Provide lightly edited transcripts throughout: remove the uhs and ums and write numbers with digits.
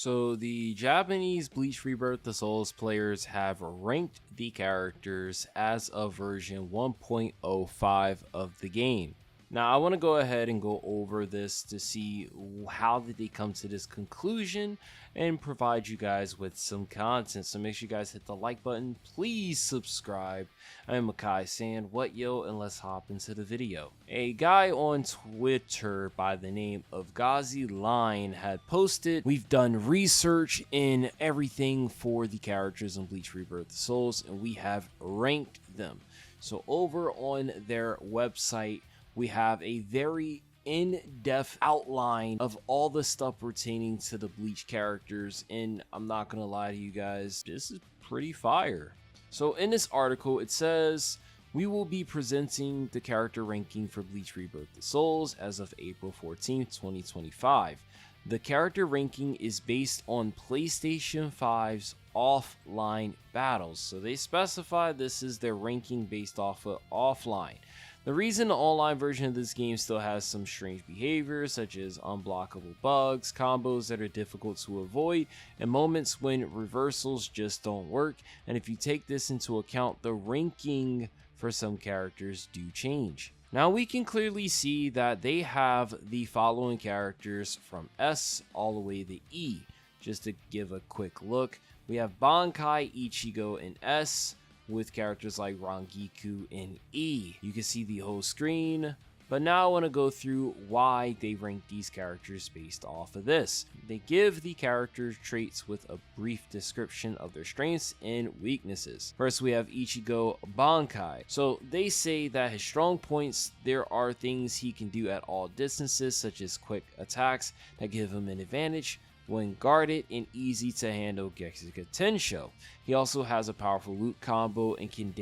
So the Japanese Bleach Rebirth the Souls players have ranked the characters as of version 1.05 of the game. Now I want to go ahead and go over this to see how did they come to this conclusion and provide you guys with some content. So make sure you guys hit the like button, please subscribe. I'm Makai saying what yo, and let's hop into the video. A guy on Twitter by the name of godzilla had posted, "We've done research in everything for the characters in Bleach Rebirth the Souls and we have ranked them." So over on their website we have a very in-depth outline of all the stuff pertaining to the Bleach characters, and I'm not gonna lie to you guys, this is pretty fire. So in this article it says, "We will be presenting the character ranking for Bleach Rebirth the Souls as of April 14th, 2025. The character ranking is based on PlayStation 5's offline battles." So they specify this is their ranking based off of offline. The reason the online version of this game still has some strange behaviors, such as unblockable bugs, combos that are difficult to avoid, and moments when reversals just don't work, and if you take this into account, the ranking for some characters do change. Now we can clearly see that they have the following characters from S all the way to E. Just to give a quick look, we have Bankai, Ichigo in S, with characters like Rangiku in E. You can see the whole screen, but now I want to go through why they rank these characters based off of this. They give the character traits with a brief description of their strengths and weaknesses. First we have Ichigo Bankai. So they say that his strong points, there are things he can do at all distances, such as quick attacks that give him an advantage when guarded and easy to handle Gekiga Tensho. He also has a powerful loot combo and can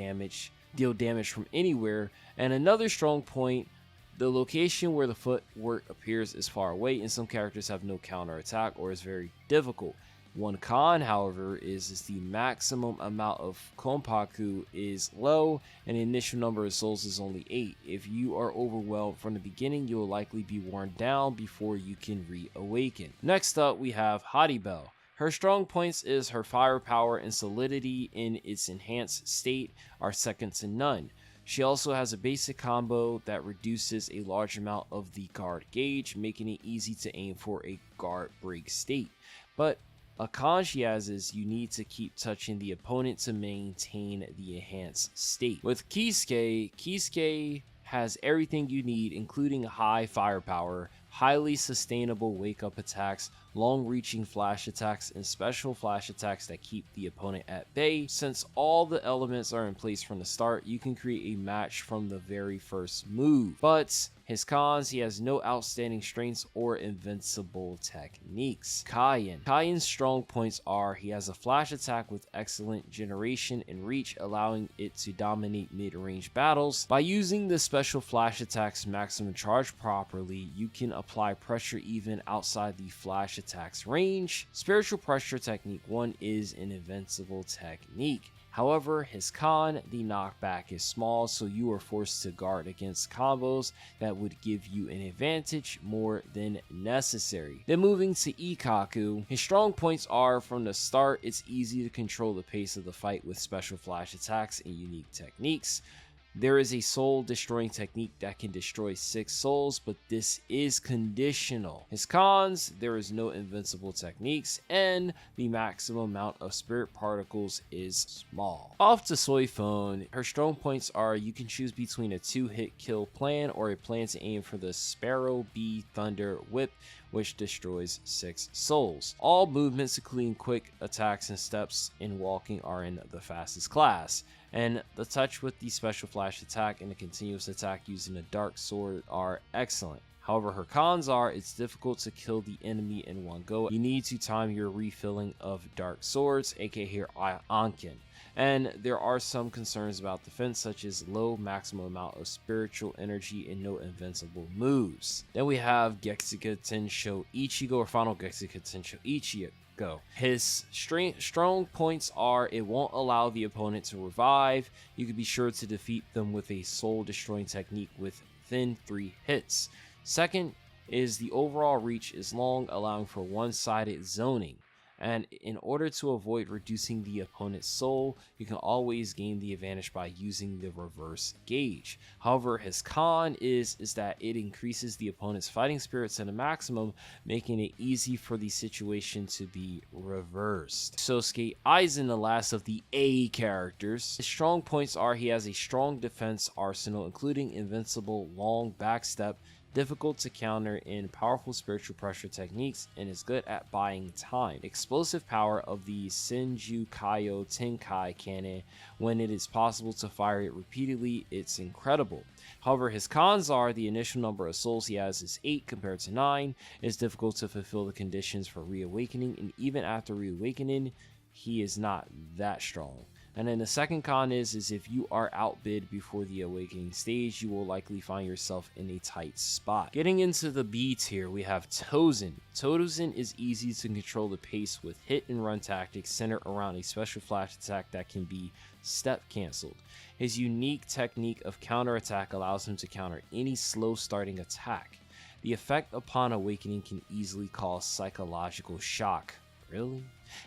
deal damage from anywhere. And another strong point, the location where the footwork appears is far away, and some characters have no counter attack or is very difficult. One con, however, is the maximum amount of Konpaku is low and the initial number of souls is only 8. If you are overwhelmed from the beginning, you will likely be worn down before you can reawaken. Next up, we have Haribel. Her strong points is her firepower and solidity in its enhanced state are second to none. She also has a basic combo that reduces a large amount of the guard gauge, making it easy to aim for a guard break state. But a con she has is you need to keep touching the opponent to maintain the enhanced state. With Kisuke has everything you need, including high firepower, highly sustainable wake-up attacks, long-reaching flash attacks, and special flash attacks that keep the opponent at bay. Since all the elements are in place from the start, you can create a match from the very first move. But his cons, he has no outstanding strengths or invincible techniques. Kayen's strong points are he has a flash attack with excellent generation and reach, allowing it to dominate mid-range battles. By using the special flash attack's maximum charge properly, you can apply pressure even outside the flash attack's range. Spiritual pressure technique 1 is an invincible technique. However, his con, the knockback is small, so you are forced to guard against combos that would give you an advantage more than necessary. Then moving to Ikaku, his strong points are from the start, it's easy to control the pace of the fight with special flash attacks and unique techniques. There is a soul destroying technique that can destroy 6 souls, but this is conditional. His cons, there is no invincible techniques, and the maximum amount of spirit particles is small. Off to Soifone, her strong points are you can choose between a 2-hit kill plan or a plan to aim for the Sparrow Bee Thunder Whip, which destroys 6 souls. All movements, including quick attacks and steps in walking, are in the fastest class. And the touch with the special flash attack and the continuous attack using a dark sword are excellent. However, her cons are it's difficult to kill the enemy in one go. You need to time your refilling of dark swords, aka her Ankin. And there are some concerns about defense, such as low maximum amount of spiritual energy and no invincible moves. Then we have Gekiga Tensho Ichigo, or Final Gekiga Tensho Ichigo. His strong points are it won't allow the opponent to revive. You can be sure to defeat them with a soul destroying technique within 3 hits. Second is the overall reach is long, allowing for one-sided zoning. and in order to avoid reducing the opponent's soul, you can always gain the advantage by using the reverse gauge. However, his con is that it increases the opponent's fighting spirits to the maximum, making it easy for the situation to be reversed. Sosuke Aizen, the last of the A characters. His strong points are he has a strong defense arsenal, including invincible long backstep, difficult to counter in powerful spiritual pressure techniques, and is good at buying time. Explosive power of the Senju Kaio Tenkai cannon. When it is possible to fire it repeatedly, it's incredible. However, his cons are the initial number of souls he has is 8 compared to 9. It's difficult to fulfill the conditions for reawakening, and even after reawakening, he is not that strong. And then the second con is if you are outbid before the awakening stage, you will likely find yourself in a tight spot. Getting into the B tier, we have Tozen. Tozen is easy to control the pace with hit and run tactics centered around a special flash attack that can be step cancelled. His unique technique of counterattack allows him to counter any slow starting attack. The effect upon awakening can easily cause psychological shock. Really?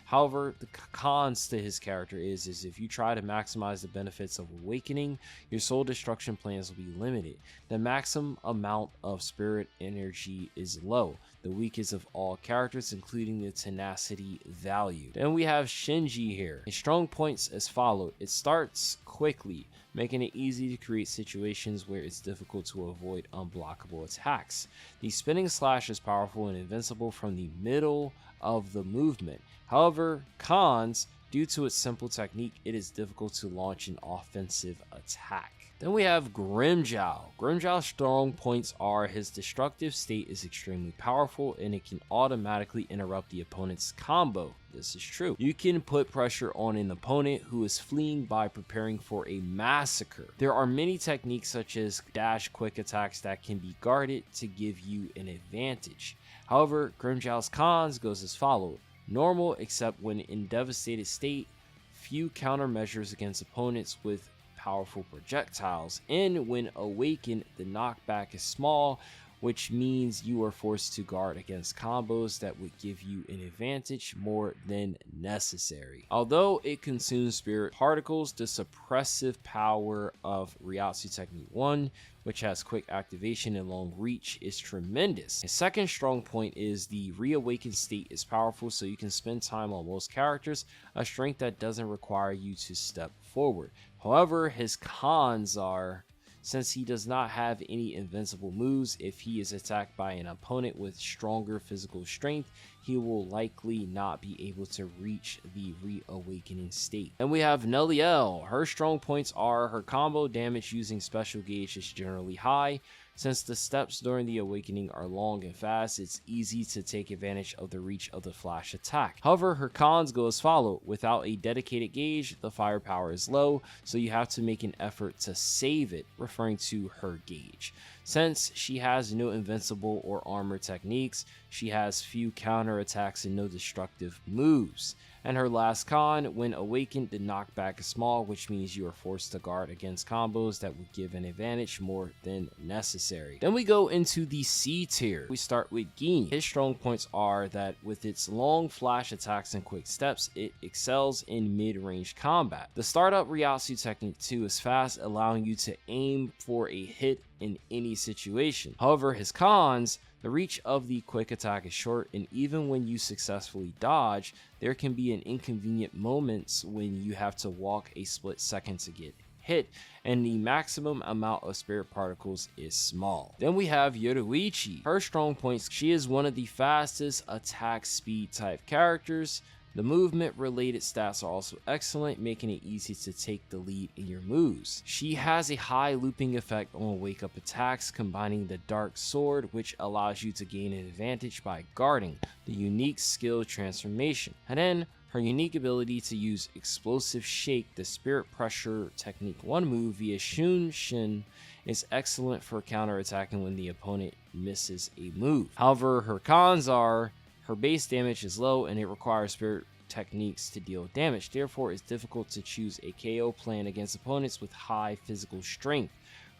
However, the cons to his character is if you try to maximize the benefits of awakening, your soul destruction plans will be limited. The maximum amount of spirit energy is low, the weakest of all characters, including the tenacity value. Then we have Shinji here. His strong points as followed. It starts quickly, making it easy to create situations where it's difficult to avoid unblockable attacks. The spinning slash is powerful and invincible from the middle of the movement. However, cons, due to its simple technique, it is difficult to launch an offensive attack. Then we have Grimmjow. Grimmjow's strong points are his destructive state is extremely powerful and it can automatically interrupt the opponent's combo. This is true. You can put pressure on an opponent who is fleeing by preparing for a massacre. There are many techniques such as dash quick attacks that can be guarded to give you an advantage. However, Grimmjow's cons goes as follows. Normal except when in devastated state, few countermeasures against opponents with powerful projectiles, and when awakened, the knockback is small, which means you are forced to guard against combos that would give you an advantage more than necessary. Although it consumes spirit particles, the suppressive power of Ryatsu Technique 1, which has quick activation and long reach, is tremendous. His second strong point is the reawakened state is powerful, so you can spend time on most characters, a strength that doesn't require you to step forward. However, his cons are, since he does not have any invincible moves, if he is attacked by an opponent with stronger physical strength, he will likely not be able to reach the reawakening state. Then we have Neliel. Her strong points are her combo damage using special gauge is generally high. Since the steps during the awakening are long and fast, it's easy to take advantage of the reach of the flash attack. However, her cons go as follow. Without a dedicated gauge, the firepower is low, so you have to make an effort to save it, referring to her gauge. Since she has no invincible or armor techniques, she has few counter attacks and no destructive moves. And her last con, when awakened, the knockback is small, which means you are forced to guard against combos that would give an advantage more than necessary. Then we go into the C tier. We start with Gin. His strong points are that with its long flash attacks and quick steps, it excels in mid-range combat. The startup Ryatsu Technique 2 is fast, allowing you to aim for a hit in any situation. However, his cons, the reach of the quick attack is short, and even when you successfully dodge, there can be an inconvenient moments when you have to walk a split second to get hit, and the maximum amount of spirit particles is small. Then we have Yoruichi. Her strong points, she is one of the fastest attack speed type characters. The movement related stats are also excellent, making it easy to take the lead in your moves. She has a high looping effect on wake up attacks, combining the dark sword, which allows you to gain an advantage by guarding, the unique skill transformation. And then her unique ability to use explosive shake, the spirit pressure technique 1 move via Shunshin, is excellent for counterattacking when the opponent misses a move. However, her cons are her base damage is low and it requires spirit techniques to deal damage. Therefore, it's difficult to choose a KO plan against opponents with high physical strength.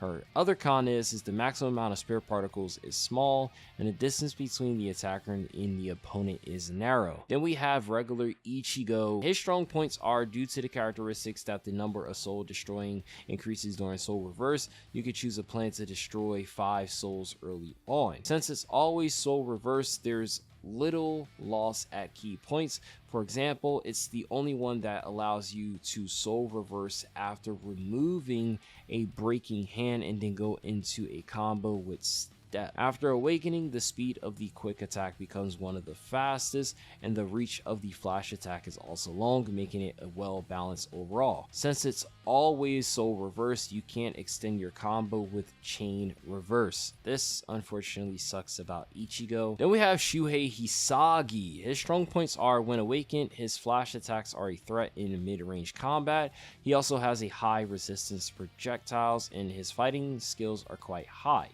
Her other con is the maximum amount of spirit particles is small, and the distance between the attacker and the opponent is narrow. Then we have regular Ichigo. His strong points are due to the characteristics that the number of soul destroying increases during soul reverse. You could choose a plan to destroy 5 souls early on. Since it's always soul reverse, there's little loss at key points. For example, it's the only one that allows you to soul reverse after removing a breaking hand and then go into a combo with step. After awakening, the speed of the quick attack becomes one of the fastest, and the reach of the flash attack is also long, making it a well balanced overall. Since it's always soul reverse, you can't extend your combo with chain reverse. This unfortunately sucks about Ichigo. Then we have Shuhei Hisagi. His strong points are when awakened, his flash attacks are a threat in mid-range combat. He also has a high resistance to projectiles, and his fighting skills are quite high.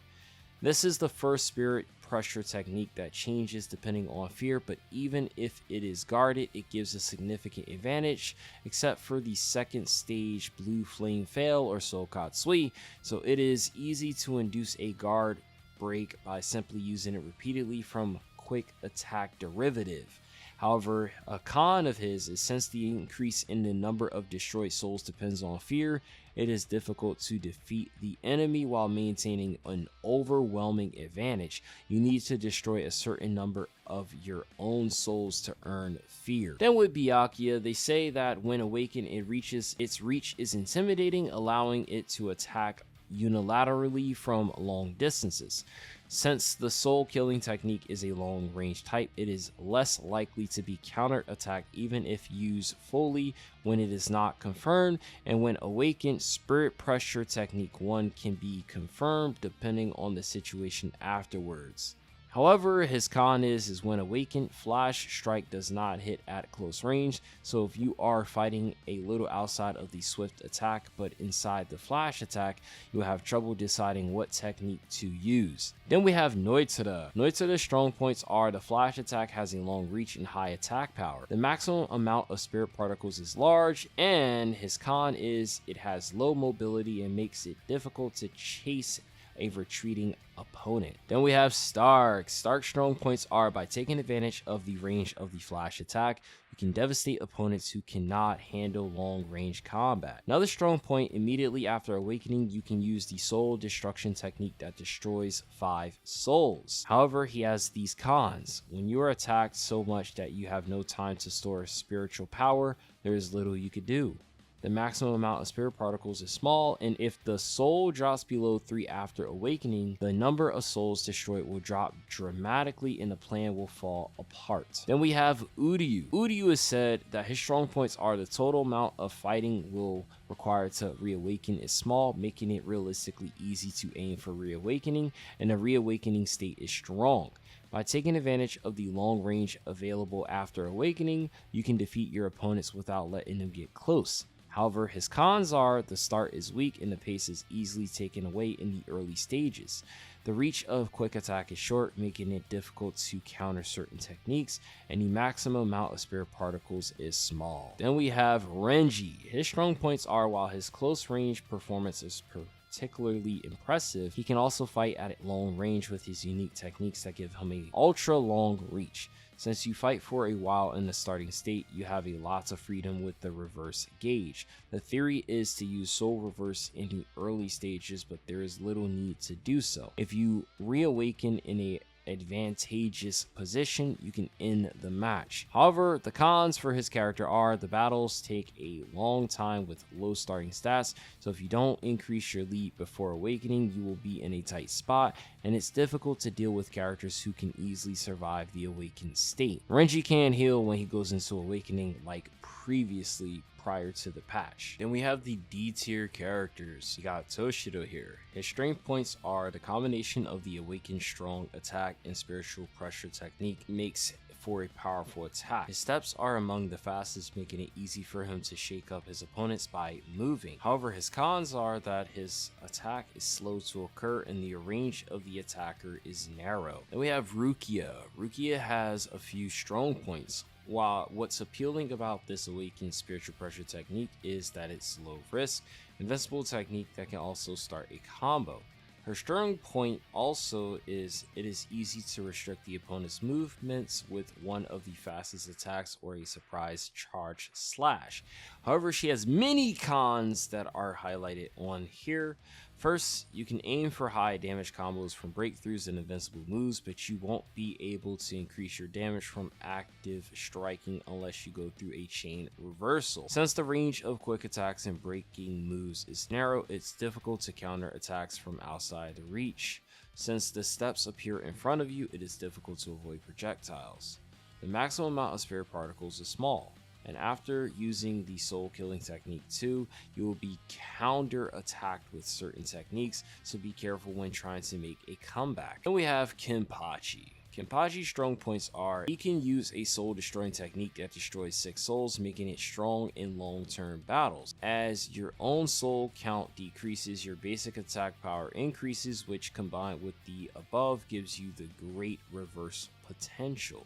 This is the first spirit pressure technique that changes depending on fear, but even if it is guarded, it gives a significant advantage, except for the second stage blue flame fail or Soul Katsui, so it is easy to induce a guard break by simply using it repeatedly from quick attack derivative. However, a con of his is since the increase in the number of destroyed souls depends on fear, it is difficult to defeat the enemy while maintaining an overwhelming advantage. You need to destroy a certain number of your own souls to earn fear. Then with Byakuya, they say that when awakened, its reach is intimidating, allowing it to attack unilaterally from long distances. Since the soul killing technique is a long range type, it is less likely to be counter-attacked even if used fully when it is not confirmed, and when awakened, spirit pressure technique 1 can be confirmed depending on the situation afterwards. However, his con is when awakened, flash strike does not hit at close range, so if you are fighting a little outside of the swift attack but inside the flash attack, you'll have trouble deciding what technique to use. Then we have Noitsura. Noitsura's strong points are the flash attack has a long reach and high attack power. The maximum amount of spirit particles is large, and his con is it has low mobility and makes it difficult to chase a retreating opponent. Then we have Stark. Stark's strong points are by taking advantage of the range of the flash attack, you can devastate opponents who cannot handle long range combat. Another strong point, immediately after awakening, you can use the soul destruction technique that destroys 5 souls. However, he has these cons. When you are attacked so much that you have no time to store spiritual power, there is little you could do. The maximum amount of spirit particles is small, and if the soul drops below 3 after awakening, the number of souls destroyed will drop dramatically and the plan will fall apart. Then we have Uryu. Uryu is said that his strong points are the total amount of fighting will require to reawaken is small, making it realistically easy to aim for reawakening, and the reawakening state is strong. By taking advantage of the long range available after awakening, you can defeat your opponents without letting them get close. However, his cons are the start is weak and the pace is easily taken away in the early stages. The reach of quick attack is short, making it difficult to counter certain techniques, and the maximum amount of spirit particles is small. Then we have Renji. His strong points are while his close range performance is particularly impressive, he can also fight at long range with his unique techniques that give him a ultra long reach. Since you fight for a while in the starting state, you have a lot of freedom with the reverse gauge. The theory is to use soul reverse in the early stages, but there is little need to do so. If you reawaken in a advantageous position, you can end the match. However, the cons for his character are the battles take a long time with low starting stats, so if you don't increase your lead before awakening, you will be in a tight spot, and it's difficult to deal with characters who can easily survive the awakened state. Renji can heal when he goes into awakening like previously prior to the patch. Then we have the D tier characters. You got Toshiro here. His strength points are the combination of the awakened strong attack and spiritual pressure technique makes for a powerful attack. His steps are among the fastest, making it easy for him to shake up his opponents by moving. However, his cons are that his attack is slow to occur and the range of the attacker is narrow. Then we have Rukia. Rukia has a few strong points. what's appealing about this Awakened Spiritual Pressure technique is that it's low risk, invincible technique that can also start a combo. Her strong point also is it is easy to restrict the opponent's movements with one of the fastest attacks or a surprise charge slash. However, she has many cons that are highlighted on here. First, you can aim for high damage combos from breakthroughs and invincible moves, but you won't be able to increase your damage from active striking unless you go through a chain reversal. Since the range of quick attacks and breaking moves is narrow, it's difficult to counter attacks from outside the reach. Since the steps appear in front of you, it is difficult to avoid projectiles. The maximum amount of spirit particles is small, and after using the soul killing technique 2, you will be counter attacked with certain techniques, so be careful when trying to make a comeback. Then we have Kenpachi. Kenpachi's strong points are he can use a soul destroying technique that destroys 6 souls, making it strong in long-term battles. As your own soul count decreases, your basic attack power increases, which combined with the above gives you the great reverse potential.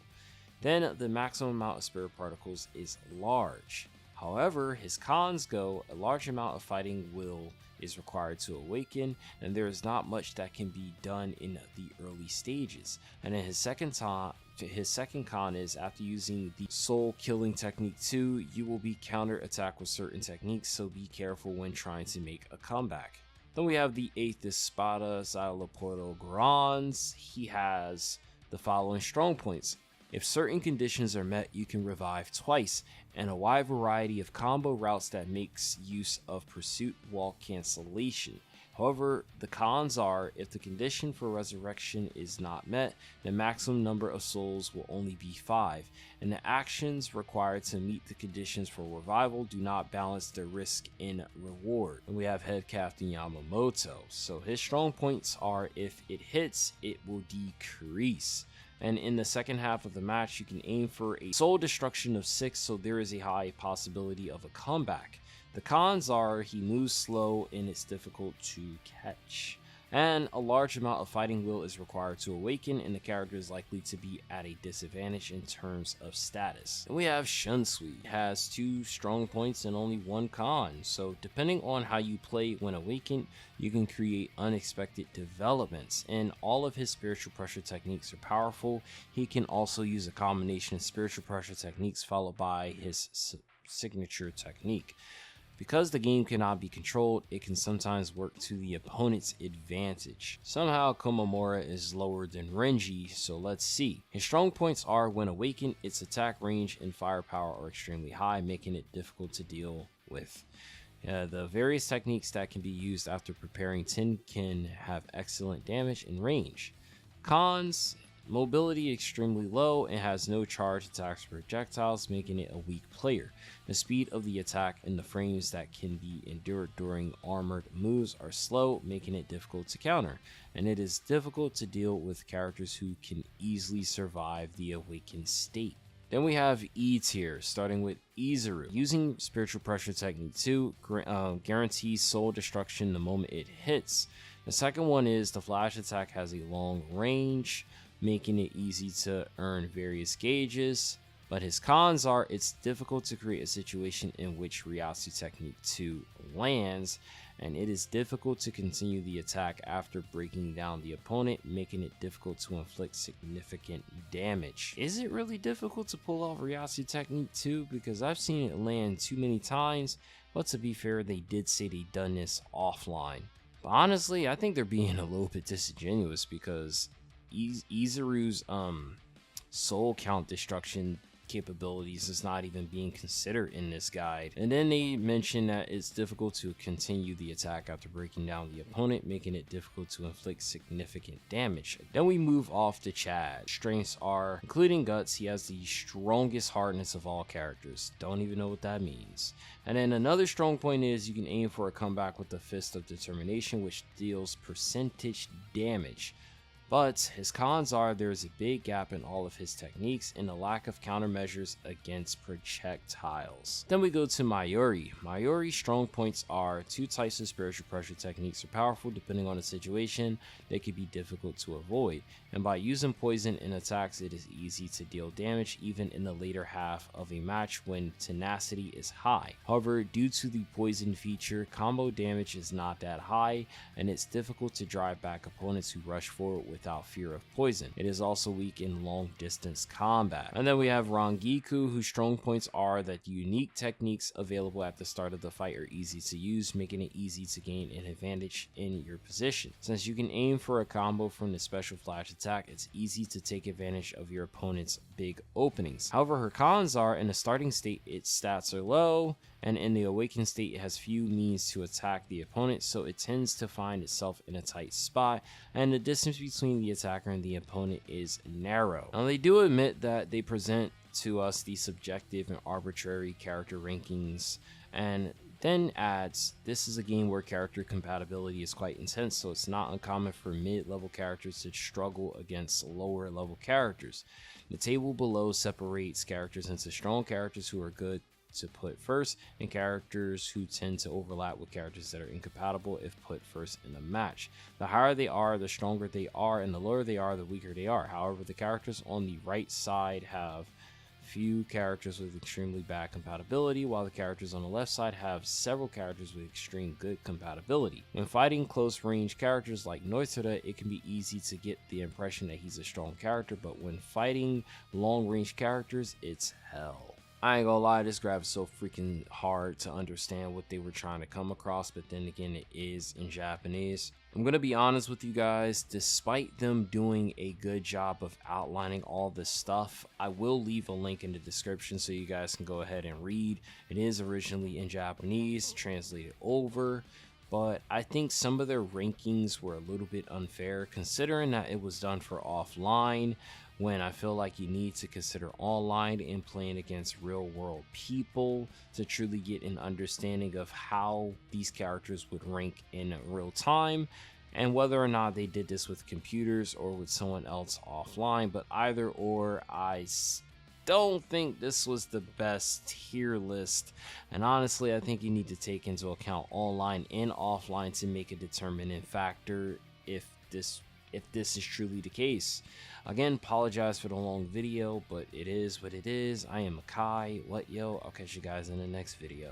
Then the maximum amount of spirit particles is large. However, his cons go, a large amount of fighting will is required to awaken, and there is not much that can be done in the early stages. And then his second con is after using the soul killing technique 2, you will be counter attack with certain techniques, so be careful when trying to make a comeback. Then we have the 8th Espada Xyloporto Grans. He has the following strong points. If certain conditions are met, you can revive twice, and a wide variety of combo routes that makes use of pursuit wall cancellation. However, the cons are, if the condition for resurrection is not met, the maximum number of souls will only be 5, and the actions required to meet the conditions for revival do not balance the risk in reward. And we have Head Captain Yamamoto. So his strong points are, if it hits, it will decrease. And in the second half of the match, you can aim for a soul destruction of 6, so there is a high possibility of a comeback. The cons are he moves slow and it's difficult to catch. And a large amount of fighting will is required to awaken, and the character is likely to be at a disadvantage in terms of status. And we have Shunsui. It has 2 strong points and only 1 con, so depending on how you play when awakened, you can create unexpected developments, and all of his spiritual pressure techniques are powerful. He can also use a combination of spiritual pressure techniques followed by his signature technique. Because the game cannot be controlled, it can sometimes work to the opponent's advantage. Somehow Komamura is lower than Renji, so let's see. His strong points are, when awakened, its attack range and firepower are extremely high, making it difficult to deal with. The various techniques that can be used after preparing Tin can have excellent damage and range. Cons: mobility extremely low and has no charge attacks or projectiles, making it a weak player. The speed of the attack and the frames that can be endured during armored moves are slow, making it difficult to counter, and it is difficult to deal with characters who can easily survive the awakened state. Then we have E tier, starting with Izuru. Using spiritual pressure technique 2 guarantees soul destruction the moment it hits. The second one is the flash attack has a long range, making it easy to earn various gauges, but his cons are it's difficult to create a situation in which Ryatsu Technique 2 lands, and it is difficult to continue the attack after breaking down the opponent, making it difficult to inflict significant damage. Is it really difficult to pull off Ryatsu Technique 2? Because I've seen it land too many times, but to be fair, they did say they done this offline. But honestly, I think they're being a little bit disingenuous, because Izuru's soul count destruction capabilities is not even being considered in this guide. And then they mention that it's difficult to continue the attack after breaking down the opponent, making it difficult to inflict significant damage. Then we move off to Chad. Strengths are, including Guts, he has the strongest hardness of all characters. Don't even know what that means. And then another strong point is you can aim for a comeback with the Fist of Determination, which deals percentage damage. But his cons are there is a big gap in all of his techniques and a lack of countermeasures against projectiles. Then we go to Mayuri. Mayuri's strong points are two types of spiritual pressure techniques are powerful depending on the situation. They can be difficult to avoid, and by using poison in attacks it is easy to deal damage even in the later half of a match when tenacity is high. However, due to the poison feature, combo damage is not that high and it's difficult to drive back opponents who rush forward without fear of poison. It is also weak in long distance combat. And then we have Rangiku, whose strong points are that the unique techniques available at the start of the fight are easy to use, making it easy to gain an advantage in your position. Since you can aim for a combo from the special flash attack, it's easy to take advantage of your opponent's big openings. However, her cons are in the starting state its stats are low, and in the awakened state it has few means to attack the opponent, so it tends to find itself in a tight spot, and the distance between the attacker and the opponent is narrow. Now they do admit that they present to us the subjective and arbitrary character rankings, and then adds, this is a game where character compatibility is quite intense, so it's not uncommon for mid-level characters to struggle against lower level characters. The table below separates characters into strong characters who are good to put first and characters who tend to overlap with characters that are incompatible if put first in a match. The higher they are, the stronger they are, and the lower they are, the weaker they are. However, the characters on the right side have few characters with extremely bad compatibility, while the characters on the left side have several characters with extreme good compatibility. When fighting close range characters like Noitara, it can be easy to get the impression that he's a strong character, but when fighting long range characters, it's hell. I ain't gonna lie, this graph is so freaking hard to understand what they were trying to come across, but then again, it is in Japanese. I'm gonna be honest with you guys, despite them doing a good job of outlining all this stuff, I will leave a link in the description so you guys can go ahead and read. It is originally in Japanese, translated over, but I think some of their rankings were a little bit unfair considering that it was done for offline, when I feel like you need to consider online and playing against real world people to truly get an understanding of how these characters would rank in real time, and whether or not they did this with computers or with someone else offline. But either or, I don't think this was the best tier list, and honestly I think you need to take into account online and offline to make a determining factor if this is truly the case. Again, apologize for the long video, but it is what it is. I am Akai. What yo? I'll catch you guys in the next video.